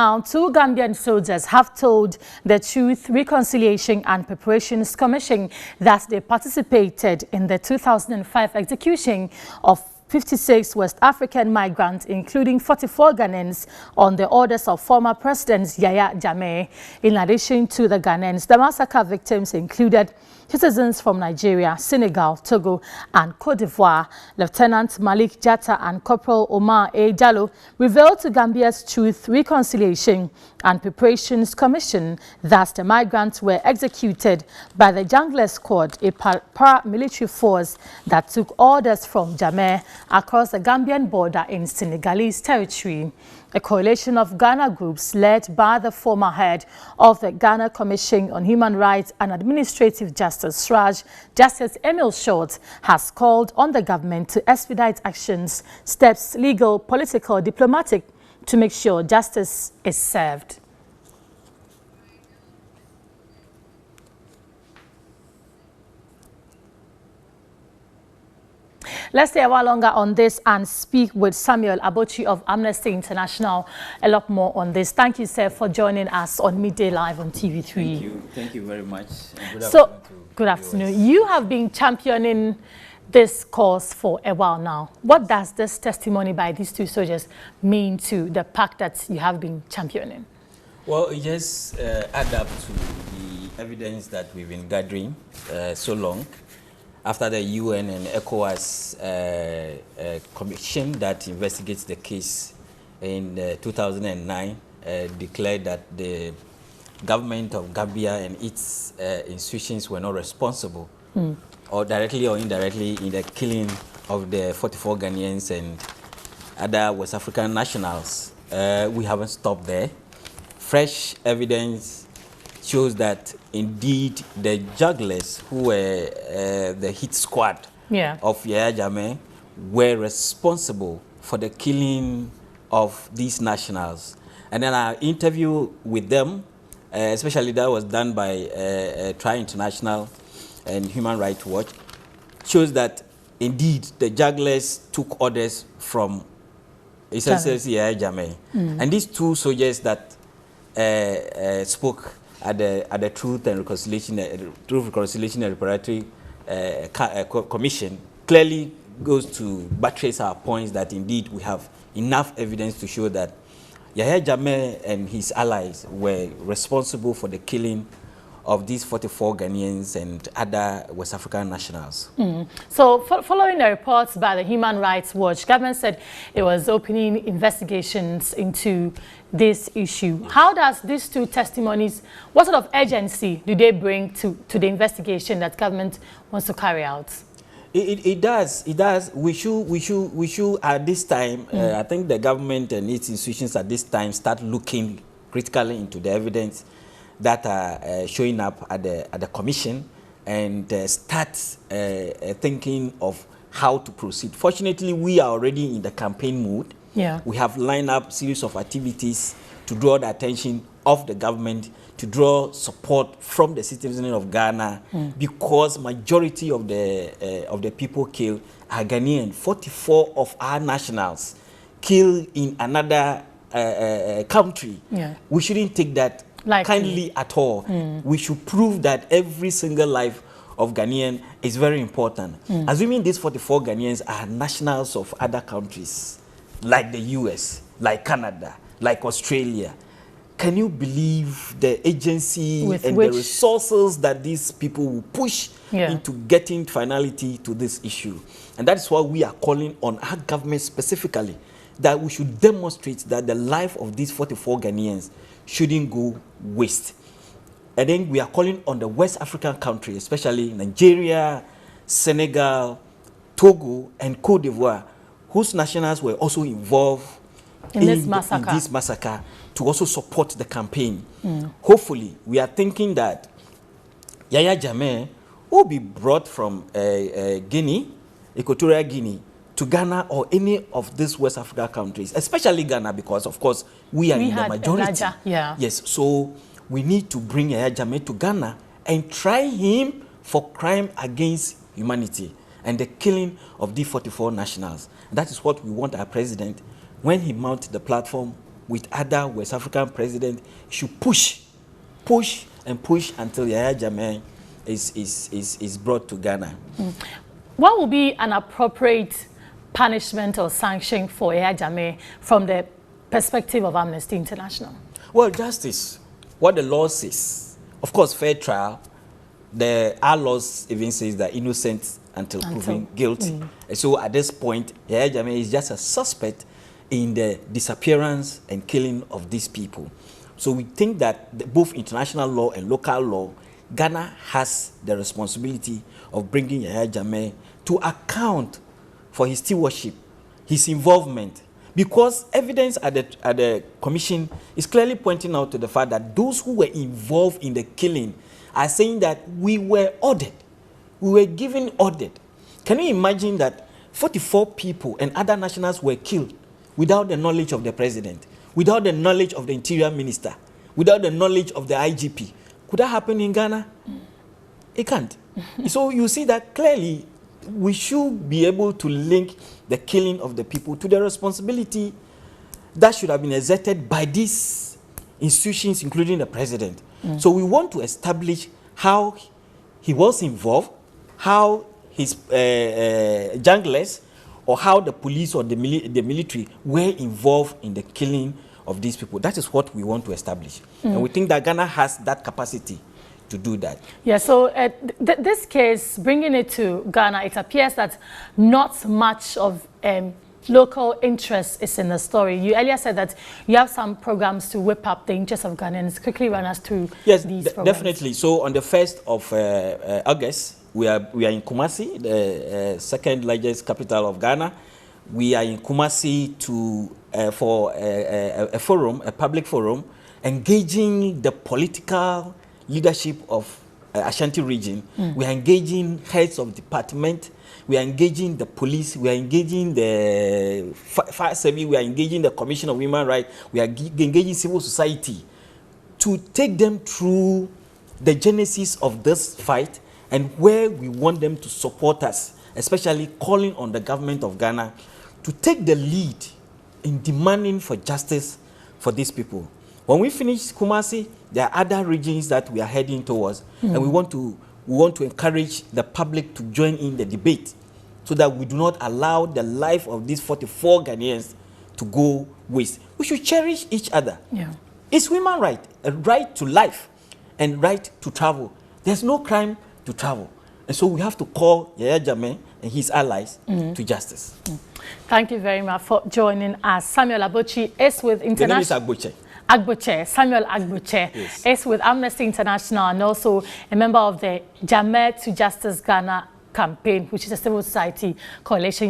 Now, two Gambian soldiers have told the Truth, Reconciliation and Preparations Commission that they participated in the 2005 execution of 56 West African migrants, including 44 Ghanaians, on the orders of former President Yahya Jammeh. In addition to the Ghanaians, the massacre victims included citizens from Nigeria, Senegal, Togo and Cote d'Ivoire. Lieutenant Malik Jatta and Corporal Omar A. Jallo revealed to Gambia's Truth, Reconciliation and Preparations Commission that the migrants were executed by the Jungle Squad, a paramilitary force that took orders from Jammeh across the Gambian border in Senegalese territory. A coalition of Ghana groups led by the former head of the Ghana Commission on Human Rights and Administrative Justice, SRAJ, Justice Emil Short, has called on the government to expedite actions, steps, legal, political, diplomatic, to make sure justice is served. Let's stay a while longer on this and speak with Samuel Abochi of Amnesty International a lot more on this. Thank you, sir, for joining us on Midday Live on TV3. Thank you. Thank you very much. And good afternoon. You have been championing this cause for a while now. What does this testimony by these two soldiers mean to the pact that you have been championing? Well, it just adds up to the evidence that we've been gathering so long. After the UN and ECOWAS commission that investigates the case in 2009 declared that the government of Gambia and its institutions were not responsible, or directly or indirectly, in the killing of the 44 Ghanaians and other West African nationals. We haven't stopped there. Fresh evidence shows that indeed the jugglers who were the hit squad of Yahya Jammeh were responsible for the killing of these nationals. And then our interview with them, especially that was done by Try International and Human Rights Watch, shows that indeed the jugglers took orders from essentially Yahya Jammeh. And these two soldiers that spoke at the Truth and Reconciliation, and Preparatory Commission clearly goes to buttress our points that indeed we have enough evidence to show that Yahya Jammeh and his allies were responsible for the killing of these 44 Ghanaians and other West African nationals. So following the reports by the Human Rights Watch, government said it was opening investigations into this issue. How does these two testimonies, what sort of urgency do they bring to the investigation that government wants to carry out? It does. We should at this time, I think the government and its institutions at this time start looking critically into the evidence that are showing up at the commission and start thinking of how to proceed. Fortunately, we are already in the campaign mood. We have lined up a series of activities to draw the attention of the government, to draw support from the citizens of Ghana, because majority of the people killed are Ghanaian. 44 of our nationals killed in another country. We shouldn't take that kindly at all. We should prove that every single life of Ghanaian is very important. Assuming these 44 Ghanaians are nationals of other countries, like the US, like Canada, like Australia, can you believe the agency and the resources that these people will push into getting finality to this issue? And that's why we are calling on our government specifically that we should demonstrate that the life of these 44 Ghanaians shouldn't go waste. And then we are calling on the West African countries, especially Nigeria, Senegal, Togo, and Cote d'Ivoire, whose nationals were also involved in this massacre, to also support the campaign. Hopefully, we are thinking that Yahya Jammeh will be brought from Guinea, Equatorial Guinea, to Ghana or any of these West Africa countries, especially Ghana, because of course we are in the majority. Yes, so we need to bring Yahya Jammeh to Ghana and try him for crime against humanity and the killing of the 44 nationals. That is what we want our president, when he mounts the platform with other West African presidents, should push until Yahya Jammeh is brought to Ghana. What will be an appropriate punishment or sanction for Yahya Jammeh from the perspective of Amnesty International? Well, justice, what the law says. Of course, fair trial. Our laws even says that innocent until proven guilty. And so at this point, Yahya Jammeh is just a suspect in the disappearance and killing of these people. So we think that both international law and local law, Ghana has the responsibility of bringing Yahya Jammeh to account for his stewardship, his involvement, because evidence at the commission is clearly pointing out to the fact that those who were involved in the killing are saying that we were ordered, we were given ordered. Can you imagine that 44 people and other nationals were killed without the knowledge of the president, without the knowledge of the interior minister, without the knowledge of the IGP? Could that happen in Ghana? It can't. So you see that clearly we should be able to link the killing of the people to the responsibility that should have been exerted by these institutions, including the president. So we want to establish how he was involved, how his junglers or how the police or the military were involved in the killing of these people. That is what we want to establish. And we think that Ghana has that capacity to do that. Yeah, so this case, bringing it to Ghana, it appears that not much of local interest is in the story. You earlier said that you have some programs to whip up the interest of Ghanaians. Quickly run us through these programs. Definitely. So on the 1st of August, we are in Kumasi, the second largest capital of Ghana. We are in Kumasi for a forum, a public forum, engaging the political leadership of Ashanti region. We are engaging heads of department, we are engaging the police, we are engaging the fire service, we are engaging the Commission of Human Rights, we are engaging civil society to take them through the genesis of this fight and where we want them to support us, especially calling on the government of Ghana to take the lead in demanding for justice for these people. When we finish Kumasi, there are other regions that we are heading towards, and we want to encourage the public to join in the debate so that we do not allow the life of these 44 Ghanaians to go waste. We should cherish each other. Yeah. It's human right, a right to life and right to travel. There's no crime to travel. And so we have to call Yahya Jammeh and his allies to justice. Thank you very much for joining us. Samuel Agboche is with International... The name is Agboche. Agboche, Samuel Agboche, yes, is with Amnesty International and also a member of the Jammeh to Justice Ghana campaign, which is a civil society coalition.